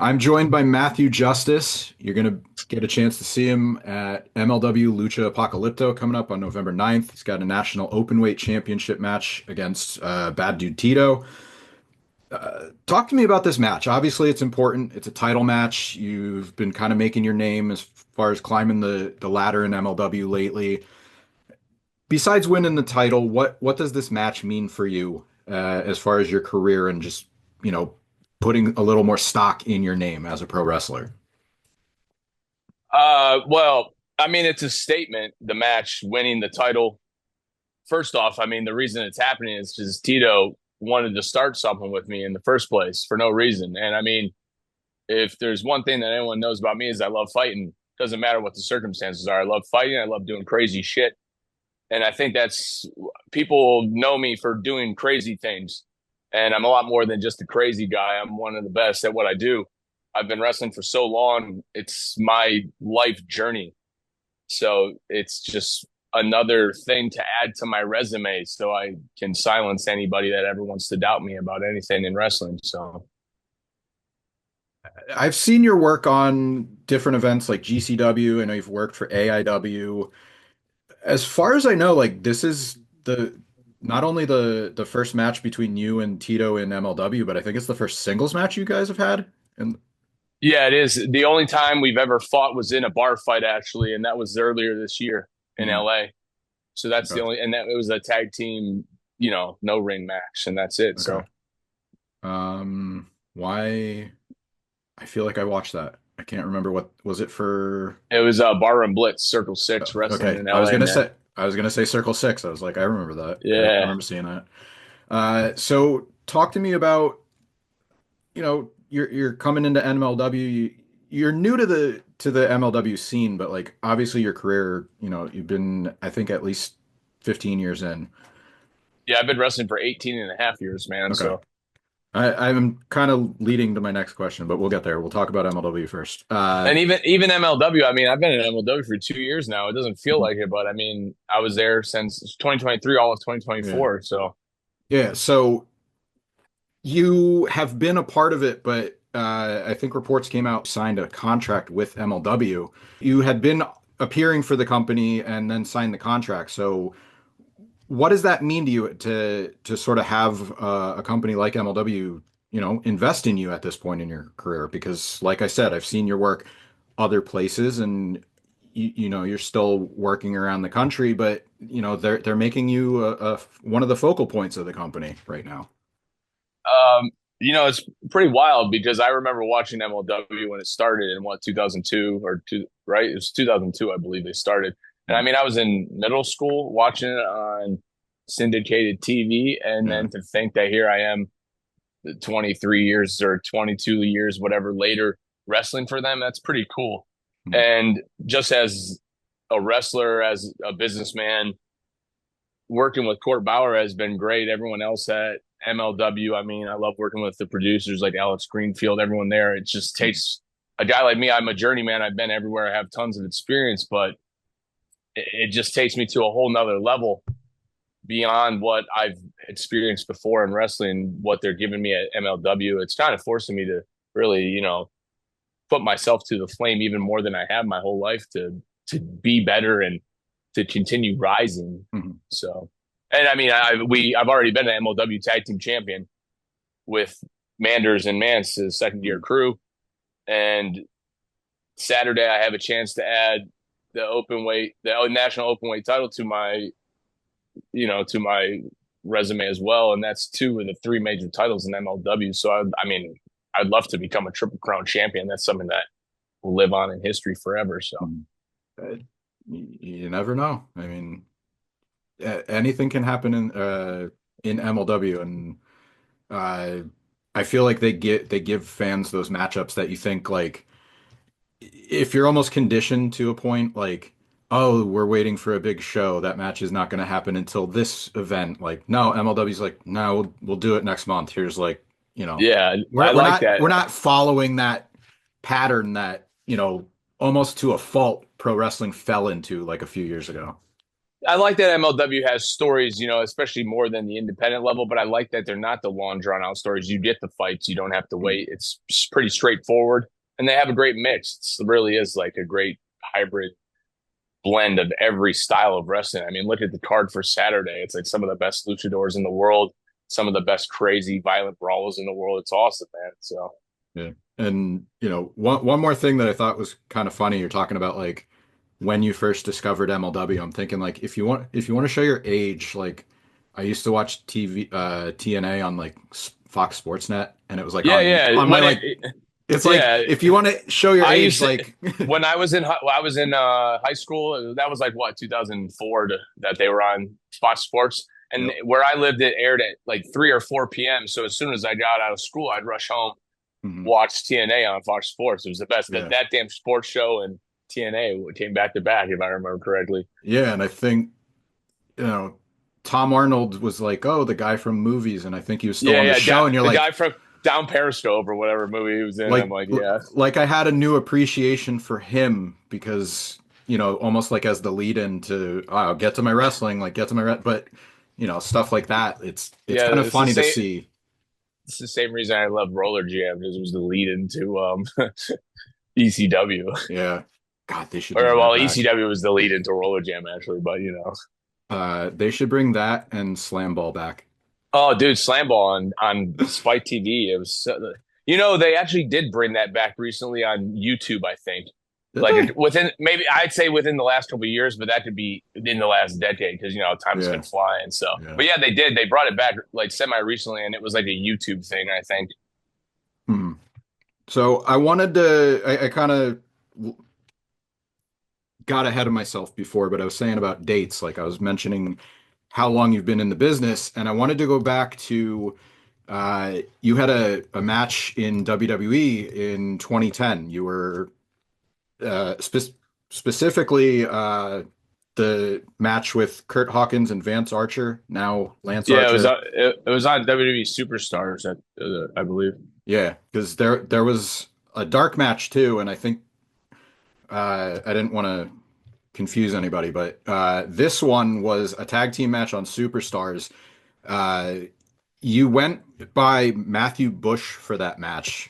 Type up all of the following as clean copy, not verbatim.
I'm joined by Matthew Justice. You're going to get a chance to see him at MLW Lucha Apocalypto coming up on November 9th. He's got a national openweight championship match against Bad Dude Tito. Talk to me about this match. Obviously, it's important. It's a title match. You've been kind of making your name as far as climbing the ladder in MLW lately. Besides winning the title, what does this match mean for you as far as your career and just, you know, putting a little more stock in your name as a pro wrestler? Well, I mean, it's a statement, the match winning the title. First off, I mean, the reason it's happening is because Tito wanted to start something with me in the first place for no reason. And I mean, if there's one thing that anyone knows about me is I love fighting. Doesn't matter what the circumstances are. I love fighting. I love doing crazy shit. And I think that's people know me for doing crazy things. And I'm a lot more than just a crazy guy. I'm one of the best at what I do. I've been wrestling for so long. It's my life journey. So it's just another thing to add to my resume so I can silence anybody that ever wants to doubt me about anything in wrestling. So, I've seen your work on different events like GCW. I know you've worked for AIW. As far as I know, like this is the not only the first match between you and Tito in MLW, but I think it's the first singles match you guys have had. And yeah, it is. The only time we've ever fought was in a bar fight, actually, and that was earlier this year in mm, LA. So that's the okay, only, and that it was a tag team, no ring match, and that's it. okay. So Why? I feel like I watched that. I can't remember what was it for. it was Barroom Blitz Circle Six Wrestling Okay, in LA, man. I was gonna say Circle Six. I was like, I remember that. I Yeah. remember seeing that. So talk to me about, you're coming into MLW. You're new to the MLW scene, but like obviously your career, you've been, I think, at least 15 years in. Yeah, I've been wrestling for 18 and a half years, man. Okay. So, I'm kind of leading to my next question, but we'll get there. We'll talk about MLW first. and even MLW, I mean, I've been in MLW for 2 years now. It doesn't feel like it, but I mean, I was there since 2023, all of Yeah. 2024. So, Yeah. So you have been a part of it, but I think reports came out, signed a contract with MLW. You had been appearing for the company and then signed the contract. So what does that mean to you to sort of have a company like MLW, invest in you at this point in your career? Because like I said, I've seen your work other places and you're still working around the country, but they're making you one of the focal points of the company right now. um, it's pretty wild because I remember watching MLW when it started in what 2002 or two, right? It was 2002, I believe they started. And I Mm. mean, I was in middle school watching it on syndicated TV, and Yeah. then to think that here I am 23 years or 22 years, whatever later, wrestling for them, that's pretty cool. Mm. And just as a wrestler, as a businessman, working with Court Bauer has been great. Everyone else at MLW, I mean, I love working with the producers like Alex Greenfield, everyone there. It just Mm. takes a guy like me. I'm a journeyman. I've been everywhere. I have tons of experience, but it just takes me to a whole nother level beyond what I've experienced before in wrestling, what they're giving me at MLW. It's kind of forcing me to really, put myself to the flame even more than I have my whole life to be better and to continue rising. Mhm. So, and I mean, I've already been an MLW tag team champion with Manders and Mance's second year Mhm. crew, and Saturday I have a chance to add the national open weight title to my resume as well. And that's two of the three major titles in MLW. So, I mean, I'd love to become a Triple Crown champion. That's something that will live on in history forever. So, Mhm. Uh, you never know. I mean, anything can happen in MLW, and uh, I feel like they give fans those matchups that you think like if you're almost conditioned to a point like, oh, we're waiting for a big show, that match is not going to happen until this event. Like, no, MLW's like, no, we'll do it next month. Here's like, yeah, I we're like not that. we're not following that pattern that almost to a fault pro wrestling fell into like a few years ago. I like that MLW has stories, especially more than the independent level, but I like that they're not the long drawn out stories. You get the fights, you don't have to wait. It's pretty straightforward, and they have a great mix. It really is like a great hybrid blend of every style of wrestling. I mean, look at the card for Saturday. It's like some of the best luchadors in the world, some of the best crazy violent brawlers in the world. It's awesome, man. So Yeah. And one more thing that I thought was kind of funny, you're talking about like when you first discovered MLW. I'm thinking like if you want to show your age, like I used to watch TV TNA on like Fox Sports Net, and it was like yeah, on yeah. my When like it's like yeah, if you want to show your I age, used to like when I was in high school. That was like what 2004 that they were on Fox Sports, and Yep. where I lived, it aired at like 3 or 4 p.m. So as soon as I got out of school, I'd rush home, Mhm. watch TNA on Fox Sports. It was the best. That Yeah. that damn sports show and TNA came back to back, if I remember correctly. Yeah, and I think you know Tom Arnold was like, "Oh, the guy from movies," and I think he was still Yeah, on the yeah. show, and you're The guy like from Down Periscope or whatever movie he was in. I'm like like, yeah, like I had a new appreciation for him because almost like as the lead in to get to my wrestling, like get to my but stuff like that. It's yeah. kind of funny to see. It's the same reason I love Roller Jam because it was the lead into ECW. Yeah, God, they should bring Or that well, back. ECW was the lead into Roller Jam actually, but They should bring that and Slam Ball back. Oh, dude, Slam Ball on Spike TV. It was they actually did bring that back recently on YouTube, I think. Did Like they? within maybe I'd say within the last couple of years, but that could be in the last decade because time's Yeah, been flying. So, yeah. but yeah, they did. They brought it back like semi recently, and it was like a YouTube thing, I think. Hmm. So I wanted to. I kind of got ahead of myself before, but I was saying about dates. Like I was mentioning how long you've been in the business, and I wanted to go back to you had a match in WWE in 2010. You were specifically the match with Kurt Hawkins and Vance Archer, now Lance Yeah, Archer. it was on WWE Superstars, I believe. Yeah, because there was a dark match too, and I think I didn't want to confuse anybody, but this one was a tag team match on Superstars. Uh, you went by Matthew Bush for that match,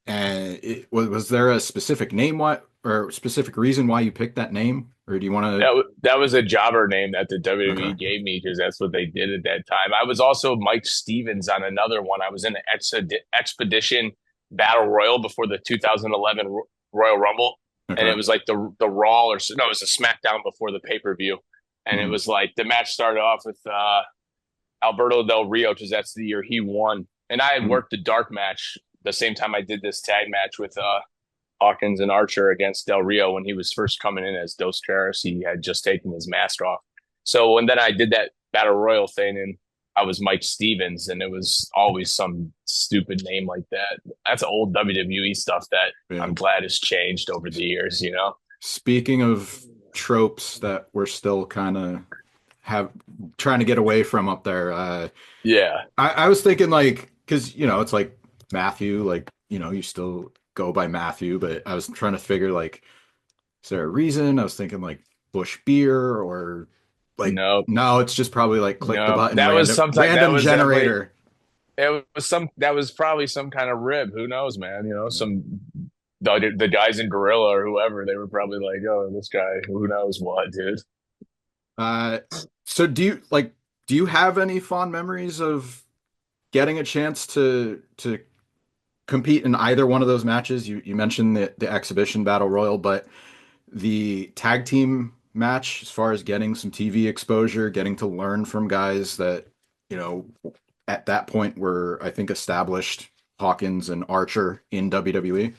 and was there a specific name why or specific reason why you picked that name, or do you want That was a jobber name that the to? WWE Okay. gave me because that's what they did at that time. I was also Mike Stevens on another one. I was in an Expedition Battle Royal before the 2011 Royal Rumble, and it Okay. was like the Raw or no, it was a SmackDown before the pay per view, and it Mhm. was like the match started off with Alberto Del Rio because that's the year he won, and I had Mhm. worked the dark match the same time I did this tag match with Hawkins and Archer against Del Rio when he was first coming in as Dos Caras. He had just taken his mask off. So when then I did that Battle Royal thing and I was Mike Stevens and it was always some stupid name like that. That's old WWE stuff that Yeah. I'm glad has changed over the years. Speaking of tropes that we're still kind of have trying to get away from up there, Yeah. I was thinking like because it's like Matthew, like you still go by Matthew, but I was trying to figure like is there a reason? I was thinking like Bush beer or like No, no, it's just probably like click the no. button That was sometime that random was definitely generator. that was probably some kind of rib. Who knows, man? Some the guys in Gorilla or whoever, they were probably like, oh, this guy, who knows what, dude. Uh, so do you have any fond memories of getting a chance to compete in either one of those matches? You mentioned the exhibition battle royal, but the tag team match, as far as getting some TV exposure, getting to learn from guys that, you know, at that point were, I think, established Hawkins and Archer in WWE.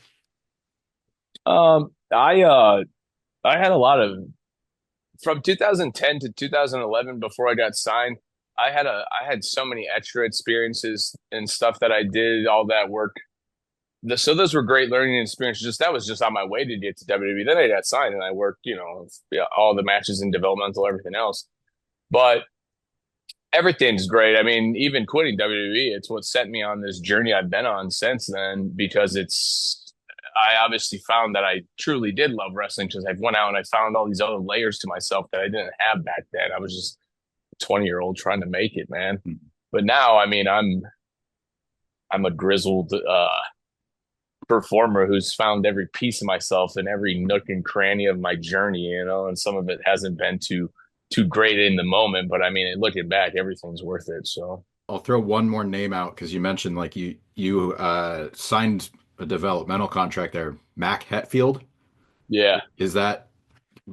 Um, I I had a lot of from 2010 to 2011 before I got signed. I had so many extra experiences and stuff that I did all that work. So those were great learning experiences. Just that was just on my way to get to WWE. Then I got signed and I worked, yeah, all the matches in developmental, everything else. But everything's great. I mean, even quitting WWE, it's what set me on this journey I've been on since then because I obviously found that I truly did love wrestling because I went out and I found all these other layers to myself that I didn't have back then. I was just a 20-year-old trying to make it, man. But now, I mean, I'm a grizzled performer who's found every piece of myself in every nook and cranny of my journey, and some of it hasn't been too great in the moment, but I mean, looking back, everything's worth it. So I'll throw one more name out because you mentioned like you signed a developmental contract there, Mac Hetfield. yeah, Is that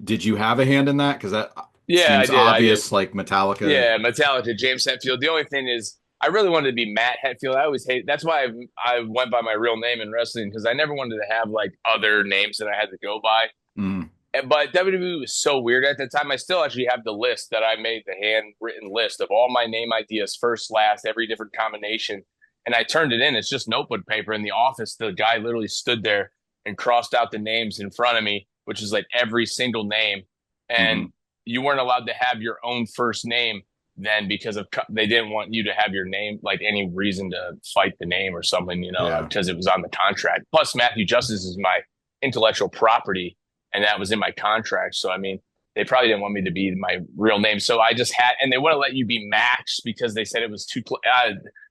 did you have a hand in that? Because that yeah, seems I did. obvious, like Metallica. Yeah, Metallica, James Hetfield. The only thing is, I really wanted to be Matt Hetfield. I always hate. That's why I went by my real name in wrestling because I never wanted to have like other names that I had to go by. Mm, But WWE was so weird at the time. I still actually have the list that I made, the handwritten list of all my name ideas, first, last, every different combination. And I turned it in. It's just notebook paper in the office. The guy literally stood there and crossed out the names in front of me, which is like every single name. And mhm. you weren't allowed to have your own first name then because they didn't want you to have your name, like any reason to fight the name or something, Yeah. because it was on the contract. Plus, Matthew Justice is my intellectual property, and that was in my contract. So, I mean, they probably didn't want me to be my real name. So I just had, and they wouldn't let you be Max because they said it was too,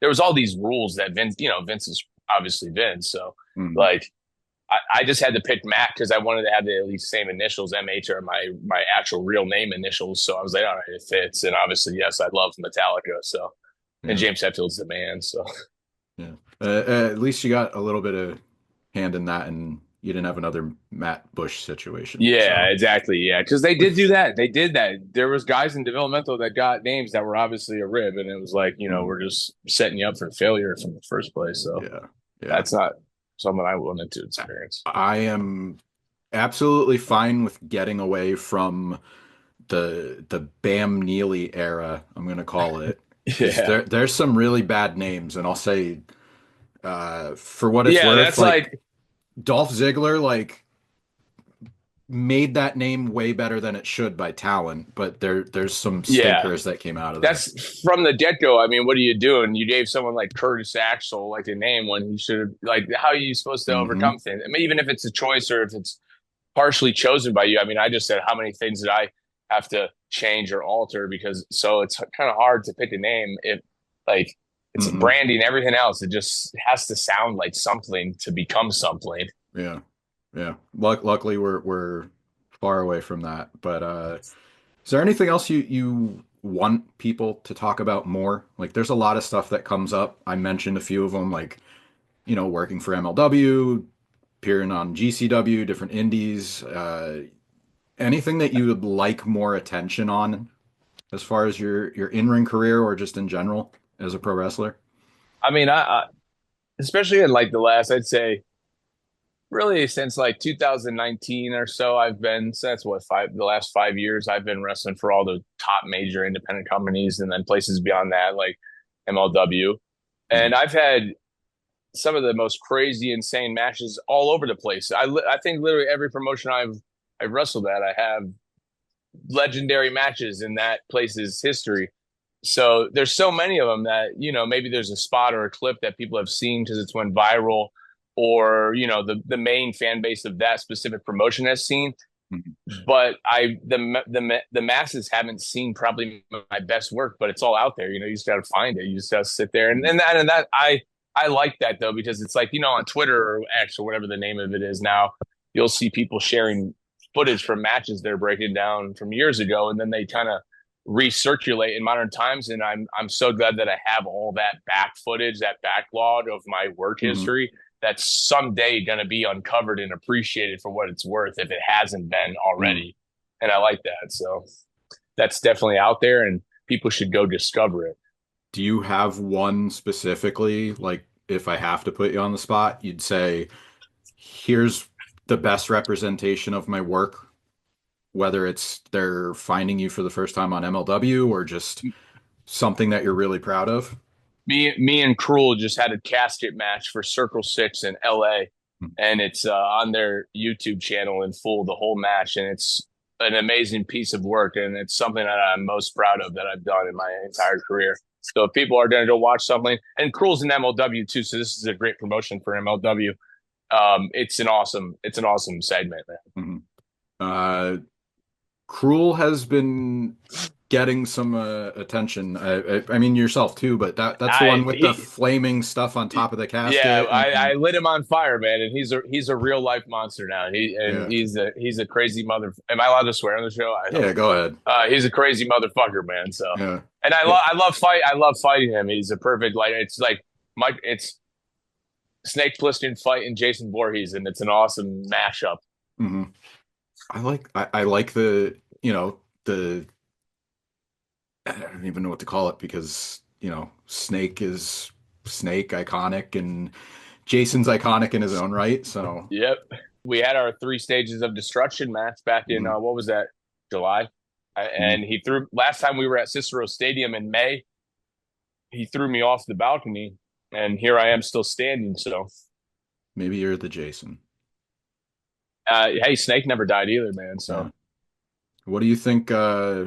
there was all these rules that Vince is obviously Vince. So Mhm. like, I just had to pick Mac because I wanted to have the at least same initials. MH are my actual real name initials. So I was like, all right, it fits. And obviously, yes, I love Metallica. So, and Yeah. James Hetfield's the man. So Yeah. At least you got a little bit of hand in that, and you didn't have another Matt Bush situation. yeah, So, exactly. Yeah, because they did do that. They did that. There was guys in developmental that got names that were obviously a rib, and it was like, mm, we're just setting you up for failure from the first place. So yeah. Yeah. that's not something I wanted to experience. I am absolutely fine with getting away from the Bam Neely era, I'm going to call it, because Yeah. there's some really bad names, and I'll say, for what it's Yeah, worth, that's like like Dolph Ziggler, like made that name way better than it should by talent, but there's some yeah. stinkers that came out of there. That's from the get go. I mean, what are you doing? You gave someone like Curtis Axel like a name when he should have. Like, how are you supposed to Hmm. overcome things? I mean, even if it's a choice or if it's partially chosen by you. I mean, I just said how many things did I have to change or alter because so it's kind of hard to pick a name if like it's Hmm. branding everything else. It just has to sound like something to become something. Yeah. Yeah. Luckily we're far away from that. But is there anything else you want people to talk about more? Like there's a lot of stuff that comes up. I mentioned a few of them, like, working for MLW, appearing on GCW, different indies. Anything that you would like more attention on as far as your in-ring career or just in general as a pro wrestler? I mean, I especially in like the last, I'd say really since like 2019 or so, I've been since the last 5 years, I've been wrestling for all the top major independent companies and then places beyond that, like MLW. And Mhm. I've had some of the most crazy, insane matches all over the place. I think literally every promotion I've wrestled at, I have legendary matches in that place's history. So there's so many of them that maybe there's a spot or a clip that people have seen because it's went viral, or the main fan base of that specific promotion has seen. Mhm. But the masses haven't seen probably my best work, but it's all out there. You just got to find it. You just got to sit there, and that I like that though because it's like on Twitter or X or whatever the name of it is now, you'll see people sharing footage from matches they're breaking down from years ago, and then they kind of recirculate in modern times. And I'm so glad that I have all that back footage, that backlog of my work Mhm. history that's someday going to be uncovered and appreciated for what it's worth if it hasn't been Mhm. already. And I like that. So that's definitely out there and people should go discover it. Do you have one specifically, like if I have to put you on the spot, you'd say, here's the best representation of my work, whether it's they're finding you for the first time on MLW or just something that you're really proud of? Me and Krule just had a casket match for Circle Six in LA, and it's on their YouTube channel in full, the whole match, and it's an amazing piece of work, and it's something that I'm most proud of that I've done in my entire career. So if people are going to go watch something, and Krule's in MLW too, so this is a great promotion for MLW. It's an awesome segment, man. Mhm. Uh, Krule has been getting some attention. I mean yourself too, but that's the one I with the he flaming stuff on top of the Yeah, casket, I and lit him on fire, man, and he's a real life monster now. yeah, He's a crazy mother. Am I allowed to swear on the show? I yeah. hope. Go ahead. He's a crazy motherfucker, man. So, Yeah, and yeah. I love fighting him. He's a perfect it's like Mike. It's Snake Plissken fighting Jason Voorhees, and it's an awesome mashup. hmm I like the the I don't even know what to call it because Snake is Snake iconic and Jason's iconic in his own right. So Yep. We had our three stages of destruction match back in mhm, what was that, July? mhm. And he threw last time we were at Cicero Stadium in May. He threw me off the balcony, and here I am still standing. So, Maybe you're the Jason. hey, Snake never died either, man. Yeah. So, What do you think? Uh,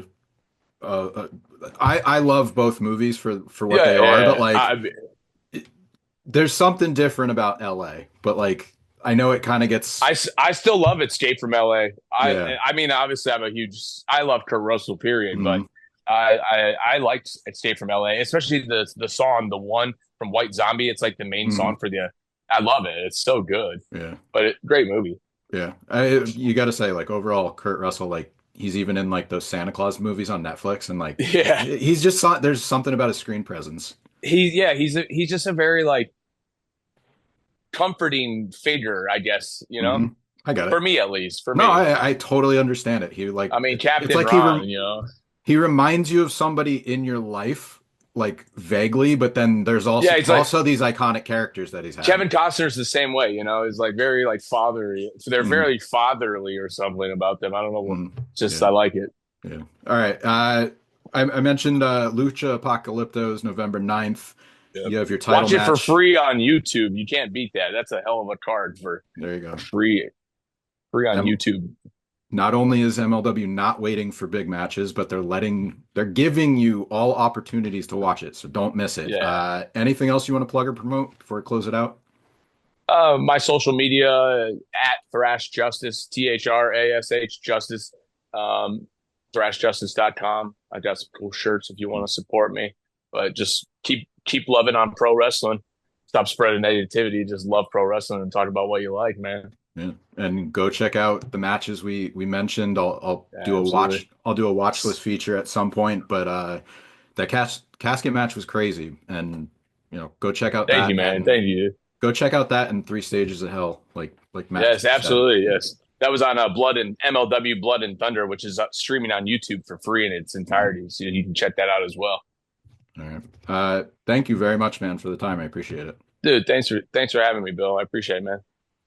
uh, I love both movies for what yeah, they are, but yeah. like there's something different about LA. But like I know it kind of gets I still love Escape from LA. yeah. I mean, obviously, I love Kurt Russell, period, but Mhm, I liked Escape from LA, especially the song, the one from White Zombie. It's like the main mhm. song for the. I love it. It's so good, Yeah. but great movie. Yeah. You got to say like overall Kurt Russell like he's even in like those Santa Claus movies on Netflix and like Yeah, he's just there's something about his screen presence. he's just a very like comforting figure, I guess. Hmm I got For it. me at least, for No, me. I totally understand it. He like I mean, it's Captain like Ron, he reminds you of somebody in your life like vaguely, but then there's yeah, he's like also these iconic characters that he's had. Kevin Costner's the same way, He's like very like fatherly. So they're Hmm very fatherly or something about them. I don't know what. hmm Just I Yeah. like it. Yeah. All right. I mentioned Lucha Apocalypto is November 9th. Yep. You have your title Watch it for match. free on YouTube. You can't beat that. That's a hell of a card for There you go. free on Um, YouTube. Not only is MLW not waiting for big matches, but they're giving you all opportunities to watch it. So don't miss it. Yeah. Anything else you want to plug or promote before I close it out? My social media at Thrash Justice, THRASH Justice, thrashjustice.com. I got some cool shirts if you want to support me. But just keep loving on pro wrestling. Stop spreading negativity. Just love pro wrestling and talk about what you like, man. Yeah. And go check out the matches we mentioned. I'll Yeah, do a absolutely. watch list feature at some point, but that casket match was crazy, and go check out Thank you, that man. and Thank you. go check out that and Three Stages of Hell, like Matt Yes, just said. absolutely. Yes. That was on Blood and MLW Blood and Thunder, which is streaming on YouTube for free in its Mhm. entirety. So you can check that out as well. All right. Thank you very much, man, for the time. I appreciate it. Dude, thanks for having me, Bill. I appreciate it, man.